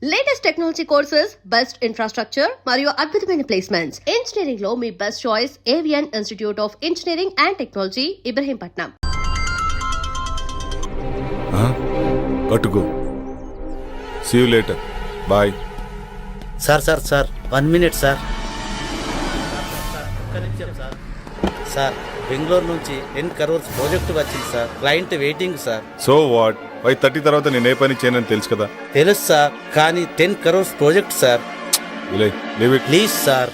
Latest technology courses, best infrastructure మరియు అద్భుతమైన placements. Engineering లో మీ best choice Avion institute of engineering and technology, Ibrahimpatnam. పట్టుకో. See you later. Bye. Sir 1 minute sir. Sir Bengaluru నుంచి 10 crores project వచ్చింది సార్. Client waiting sir. So what? 5:30 తర్వాత నేను ఏ పని చేయనని తెలుసు కదా. తెలుసు సార్, కానీ 10 crores project sir. Leave it please sir.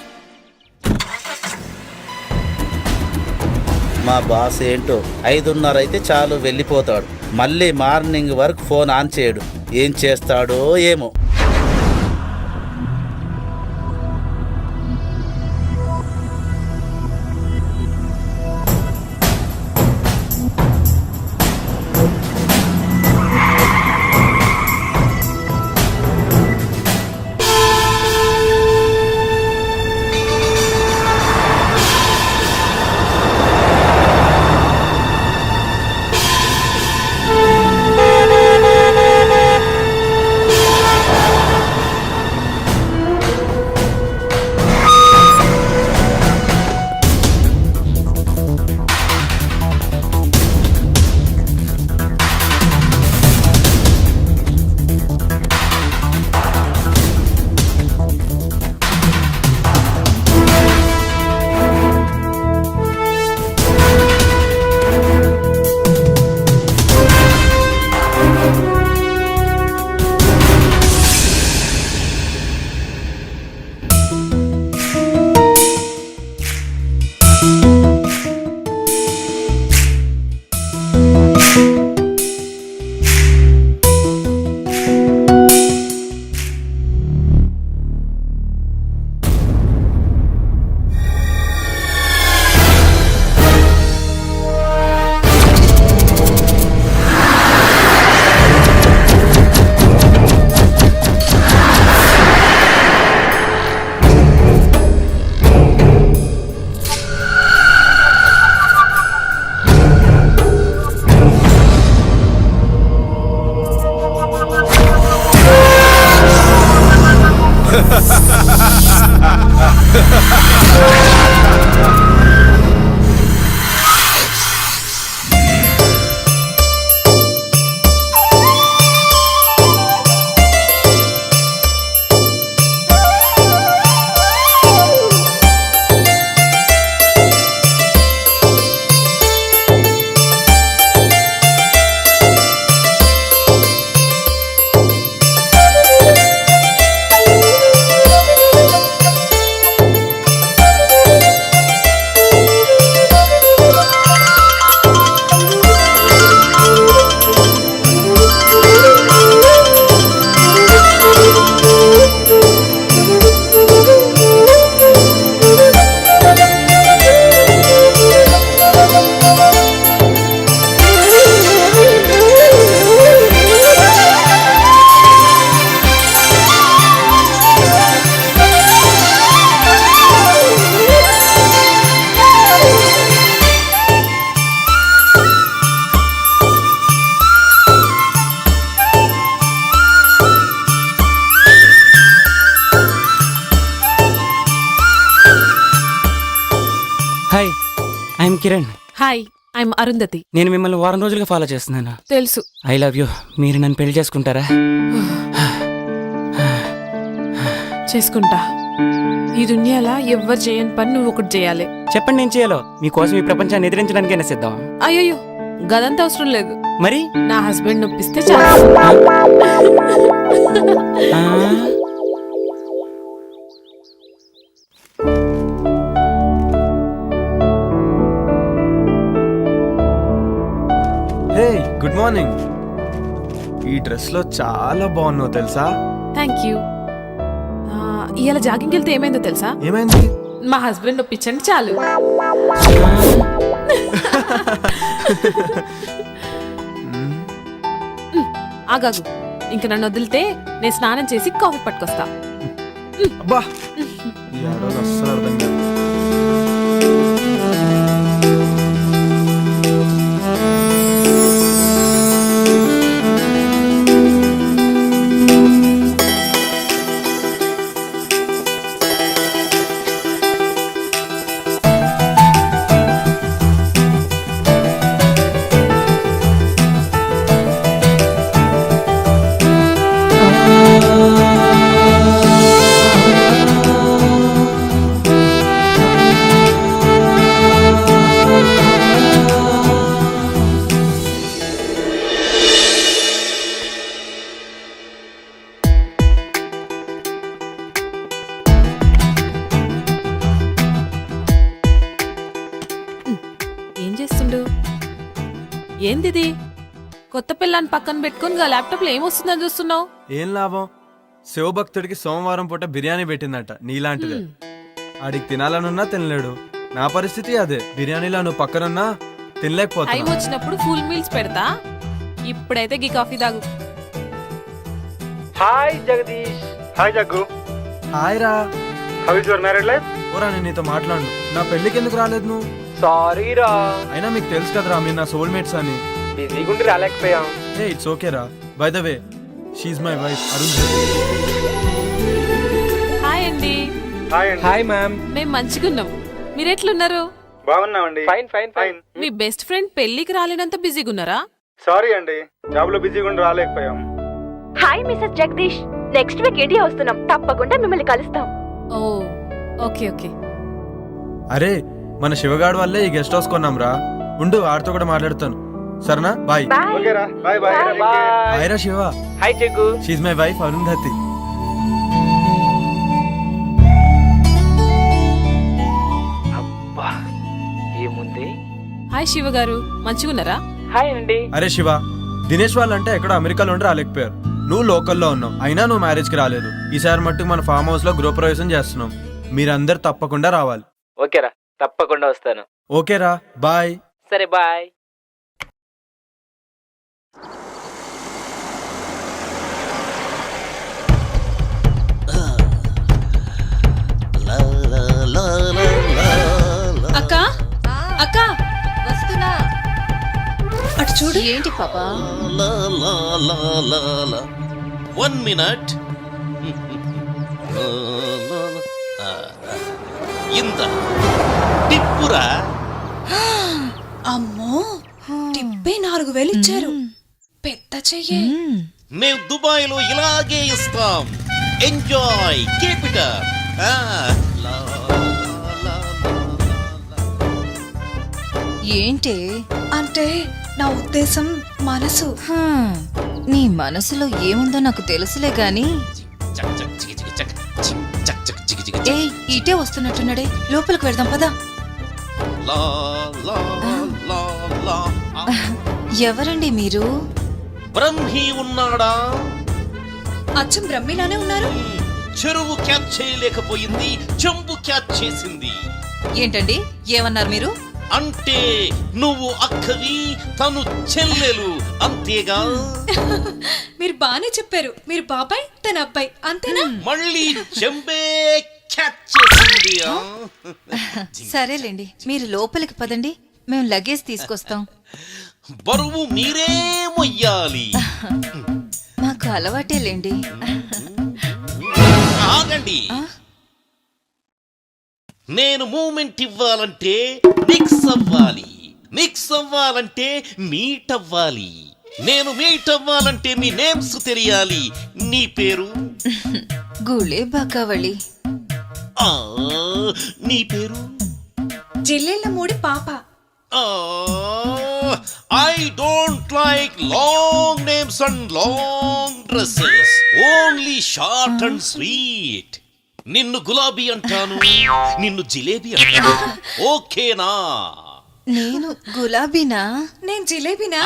మా బాస్ ఏంటో 5:30 అయితే చాలు వెళ్ళిపోతాడు. మళ్ళీ మార్నింగ్ వరకు ఫోన్ ఆన్ చేయడు. ఏం చేస్తాడో ఏమో. Hi, I'm Kiran. Hi, I'm Arundhati. నేను మిమ్మల్ని వారం రోజులుగా ఫాలో చేస్తున్నాను. తెలుసు. I love you. మీరు నన్ను పెళ్లి చేసుకుంటారా? చేసుకుంటా. ఈ దునియాలో ఎవ్వరు చేయని పని నువ్వు ఒకటి చేయాలి. చెప్పండి, నేను చేయాలో. మీకోసం ఈ ప్రపంచాన్ని ఎదిరించడానికైనా సిద్ధం. అయ్యో, గదంతా అవసరం లేదు. మరి నా హస్బెండ్ నొప్పిస్తే చాలు. హే, గుడ్ మార్నింగ్. ఈ డ్రెస్ లో చాలా బాగున్నావు తెలుసా? Thank you. ఇవాళ జాగింగ్కి వెళ్తే ఏమైందో తెలుసా? ఏమైంది? మా హస్బెండ్ నొప్పించండి చాలు. ఆగాగు. ఇంక నన్ను వదిలితే నేను స్నానం చేసి కాఫీ పట్టుకొస్తా. అబ్బా, ఈ ఆడవాళ్ళు అస్సలు అర్థం కాదు. ఏందిది కొత్త పిల్లని పక్కన పెట్టుకుని గా ల్యాప్టాప్ లో ఏమొస్తుందని చూస్తున్నావు? ఏం లాభం? శివభక్తుడికి సోమవారం పూట బిర్యానీ పెట్టిందట నీలాంటిదే. ఆడికి తినాలనున్నా తినలేడు. నా పరిస్థితి అదే. బిర్యానీలో నువ్వు పక్కనున్నా టైం తినలేకపోతున్నా. వచ్చినప్పుడు ఫుల్ మీల్స్ పెడతా. ఇప్పుడైతే గీ కాఫీ తాగు. Hi Jagadish. Hi Jaggu. Hi రా. How is your married life? ఓరా, నేను నీతో మాట్లాడు. నా పెళ్లికి ఎందుకు రాలేదు నువ్వు? సారీ రా, అయినా మీకు తెలుసు కదరా మీరు నా సోల్మేట్స్ అని. బిజీగా ఉండి రాలేకపోయాం. ఏ ఇట్స్ ఓకే రా. By the way, she's my wife Arun. Hi అండి. హాయ్ అండి. Hi ma'am. మేము మంచిగున్నాం. మీరెట్లున్నారు? బాగున్నామండి. Fine fine fine. మీ బెస్ట్ ఫ్రెండ్ పెళ్లికి రాలేనంత బిజీగా ఉన్నారా? సారీ అండి, జాబ్ లో బిజీగా ఉండి రాలేకపోయాం. Hi mister Jagadish, next week India వస్తున్నాం, తప్పకుండా మిమ్మల్ని కలుస్తాం. Oh okay okay. అరే, మన శివగాడు వల్లే ఈ గెస్ట్ హౌస్ కొన్నాం రా. ఉండు, ఆడితో కూడా మాట్లాడతాను. సరేనా? బాయ్. బాయ్. ఓకే రా, బాయ్ బాయ్. హాయ్ రా Shiva. Hi Jaggu. She my wife Arundhati. అబ్బా ఏముంది. హాయ్ శివ గారు, మంచిగున్నారా? హాయ్ అండి. అరే శివ, దినేష్ వాళ్ళంటే ఎక్కడో అమెరికాలో ఉండి రాలేకపోయారు. నువ్వు లోకల్లో ఉన్నావు, అయినా నువ్వు మ్యారేజ్కి రాలేదు. ఈసారి మట్టుకు మన ఫామ్ హౌస్ లో గృహప్రవేశం చేస్తున్నాం. మీరందరు తప్పకుండా రావాలి. ఓకేరా, తప్పకుండా వస్తాను. ఓకేరా, బాయ్. సరే బాయ్. అక్క అక్క వస్తున్నా. అటు చూడు. ఏంటి పాపా? 1 minute. ఇంత టిప్పురా. అమ్మో, టిప్పే 4000 ఇచ్చారు. పెద్ద చెయ్యే. మేము దుబాయ్ లో ఇలాగే ఇస్తాం. Enjoy, keep it up. ఏంటి అంటే నా ఉద్దేశం మనసు. నీ మనసులో ఏముందో నాకు తెలుసులే గాని. ఏ ఇటే వస్తున్నట్టున్నాడే, లోపలికి వెళ్దాం పదా. ఎవరండి మీరు? బ్రహ్మి ఉన్నాడా? అచ్చం బ్రహ్మిలానే ఉన్నారు. చెరువు క్యాచ్ చేయలేకపోయింది, చెంబు క్యాచ్ చేసింది. ఏంటండి ఏమన్నారు మీరు? అంటే నువ్వు అక్కవి, తను చెల్లెలు, అంతేగా? మీరు బానే చెప్పారు. మీరు బాబాయ్, తన అబ్బాయి, అంతేనా? మళ్ళీ చెంబే క్యాచ్ చేసింది. సరేలేండి, మీరు లోపలికి పదండి, మేము లగేజ్ తీసుకొస్తాం. బరువు మీరే మొయ్యాలి. మాకు అలవాటేలేండి. ఆగండి. నేను మూమెంట్ ఇవ్వాలంటే మిక్స్ అవ్వాలి, మిక్స్ అవ్వాలంటే మీట్ అవ్వాలి, నేను మీట్ అవ్వాలంటే మీ నేమ్స్ తెలియాలి. నీ పేరు? గుళే బాకావళి. నీ పేరు? జిల్లెళ్ళ మూడి పాప. I don't like long names and long dresses. Only short and sweet. నిన్ను గులాబీ అంటాను, నిన్ను జిలేబీ అంటాను. ఓకేనా? నేను గులాబీనా? నేను జిలేబీనా?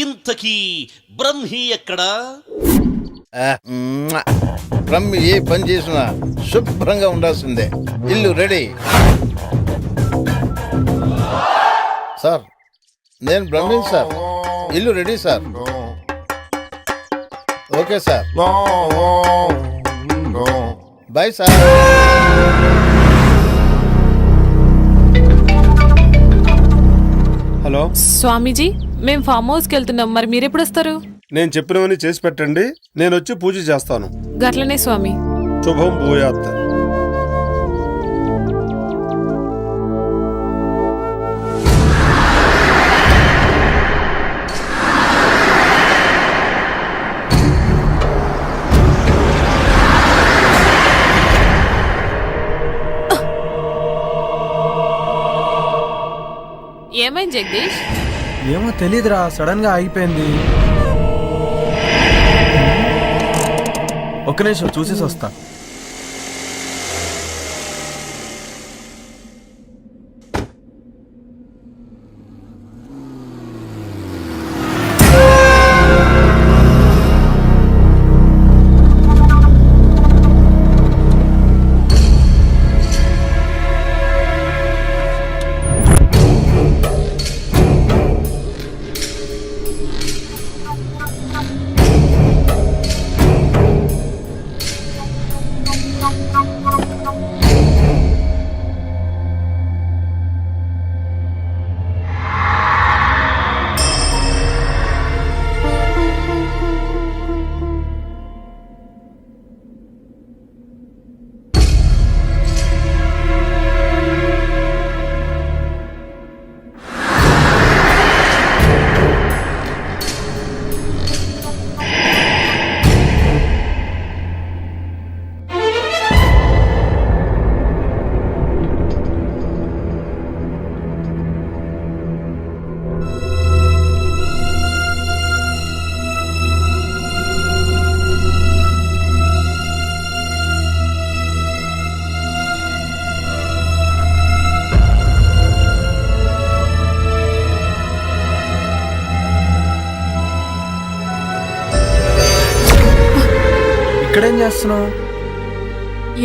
ఇంతకీ బ్రహ్మి ఎక్కడా? బ్రహ్మి ఏ పని చేసినా శుభ్రంగా ఉండాల్సిందే. ఇల్లు రెడీ. సార్, నేను బ్రహ్మిన్ సార్. ఇల్లు ready sir. Okay sir, bye sir. Hello Swamiji, మేము ఫామ్ హౌస్కి వెళ్తున్నాం, మరి మీరెప్పుడు వస్తారు? నేను చెప్పినవన్నీ చేసి పెట్టండి, నేను వచ్చి పూజ చేస్తాను. గట్లనే స్వామి. శుభం భూయాత్. ఏమైంది జగదీష్? ఏమో తెలీదురా, సడన్ గా ఆగిపోయింది. ఒక్క నిమిషం చూసేసి వస్తా. చేస్తున్నావు?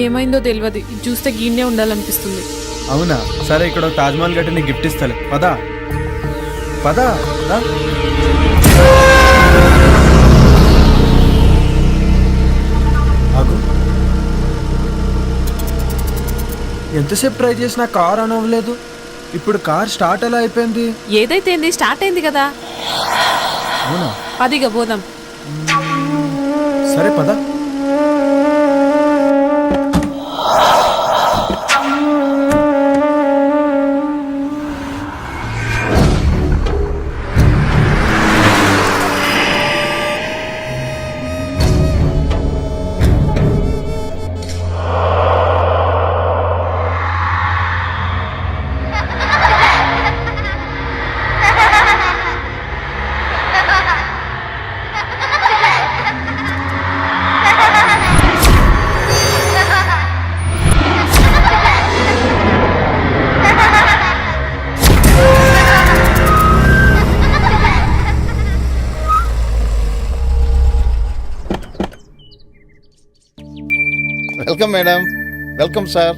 ఏమైందో తెలియదు, ఇది చూస్తే గీన్నే ఉండాలనిపిస్తుంది. అవునా, సరే ఇక్కడ ఒక తాజ్మహల్ గట్టి నీకు గిఫ్ట్ ఇస్తాలే. పదా పదా రా. ఆగు. ఎంతసేపు ట్రై చేసినా కార్ ఆన్ అవ్వలేదు. ఇప్పుడు కార్ స్టార్ట్ ఎలా అయిపోయింది? ఏదైతే ఏంది, స్టార్ట్ అయింది కదా. అవునా, పదిగా పోదాం. సరే పదా. Welcome madam. Welcome sir.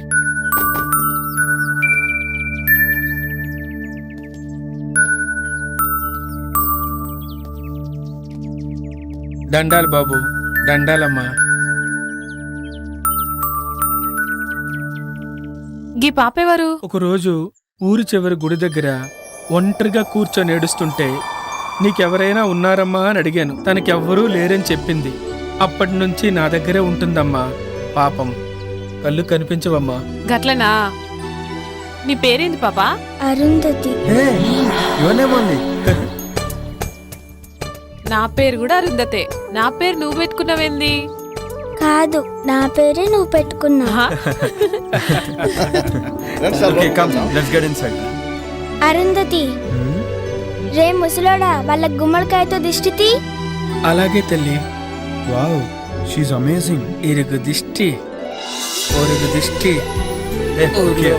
దండాలు బాబు, దండాలమ్మా. గీ పాపేవారు? ఒకరోజు ఊరి చివరి గుడి దగ్గర ఒంటరిగా కూర్చొని ఏడుస్తుంటే నీకెవరైనా ఉన్నారమ్మా అని అడిగాను. తనకెవ్వరూ లేరని చెప్పింది. అప్పటి నుంచి నా దగ్గరే ఉంటుందమ్మా. పాపం, కళ్ళు కనిపించవమ్మా. గట్లనా? నీ పేరేంది పాపా? అరుంధతి. ఇవన్నేమోంది. నా పేరు కూడా అరుంధతే. నా పేరు నువ్వు పెట్టుకున్నావేంది? కాదు, నా పేరే నువ్వు పెట్టుకున్నా. ఆహా. రండి sir. Okay, come, let's get inside. Arundhati, రే ముసలోడా, వాళ్ళ గుమ్మడికాయతో దిష్టితి. అలాగే తల్లి. Wow, she amazing. ఇరుగు దిష్టి, ఒరుగు దిష్టి, ఓకే,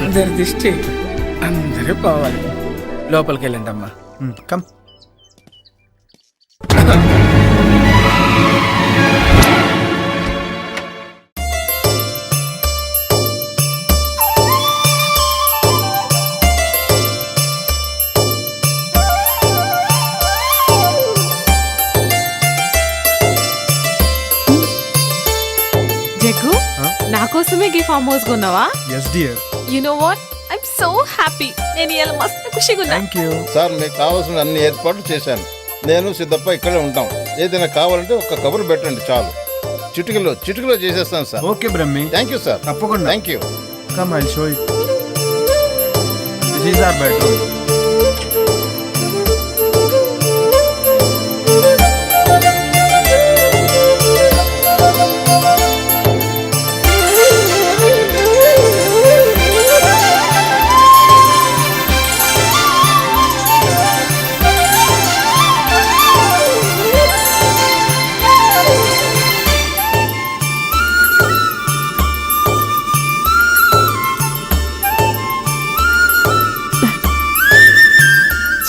అందరి దిష్టి అందరూ పోవాలి. లోపలికి వెళ్ళండి అమ్మా. కమ్. జగ్గు, నా కోసమే గీ ఫామ్ హౌస్ కొన్నావా? Yes dear. You know what, I'm so happy. నేను ఇలా మస్తు ఖుషిగా ఉన్నా. Thank you. సార్, మీకు కావాల్సిన అన్ని ఏర్పాట్లు చేశాను. నేను సిద్ధప్ప ఇక్కడే ఉంటాం. ఏదైనా కావాలంటే ఒక్క కబురు పెట్టండి చాలు. చిటికలో చేసేస్తాను sir. Okay Brahmi, thank you sir. తప్పకుండా. Thank you. Come, I'll show you. This is our bedroom.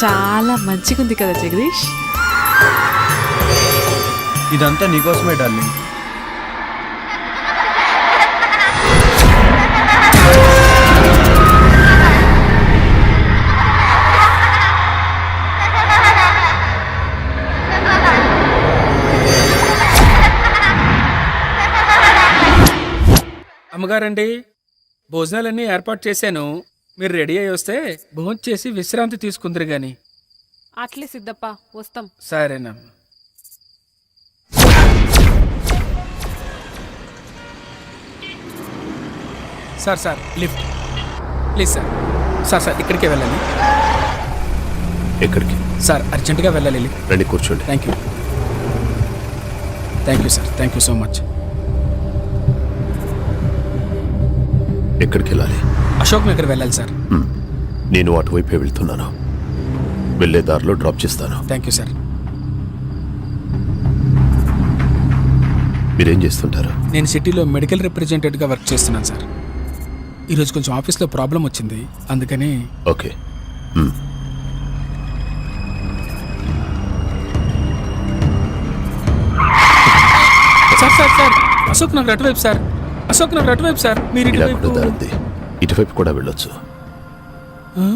చాలా మంచిగా ఉంది కదా జగదీష్. ఇదంతా నీకోసమే డార్లింగ్. అమ్మగారండి, భోజనాలన్నీ ఏర్పాటు చేశాను. మీరు రెడీ అయ్యి వస్తే భోజనం చేసి విశ్రాంతి తీసుకుందరు గాని. అట్లే సిద్ధప్ప, వస్తాం. సరేనమ్మా. Sir lift please sir. Sir ఇక్కడికే వెళ్ళాలి. ఎక్కడికి? సార్ అర్జెంటుగా వెళ్ళాలి. రండి, కూర్చోండి. Thank you sir. Thank you so much. ఎక్కడికి వెళ్ళాలి? అశోక్ నగర్ వెళ్ళాలి సార్. నేను అటువైపే వెళ్తున్నాను. వెళ్ళే దారిలో డ్రాప్ చేస్తాను. Thank you sir. మీరేం చేస్తుంటారు? నేను సిటీలో మెడికల్ రిప్రజెంటేటివ్గా వర్క్ చేస్తున్నాను సార్. ఈరోజు కొంచెం ఆఫీస్లో ప్రాబ్లం వచ్చింది, అందుకని. ఓకే. సార్ అశోక్ నగర్ అటువైపు సార్, అశోక్ నగర్ అటువైపు సార్, మీరు ఇలా కూడా ఇటువైపు. దారింది, ఇటువైపు కూడా వెళ్ళొచ్చు. ఆ?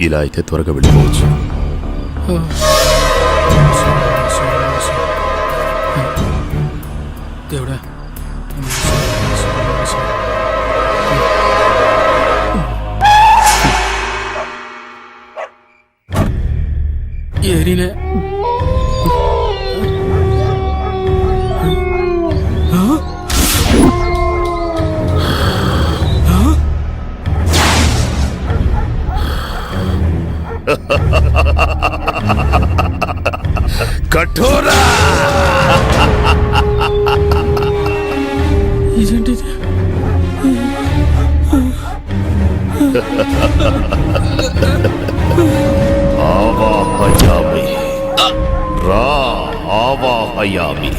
ఇలా అయితే త్వరగా వెళ్ళిపోవచ్చు. దేవుడా, ఏరినే కఠోరా ఇదేంటిది? ఆవాహయామి రా ఆవాహయామి.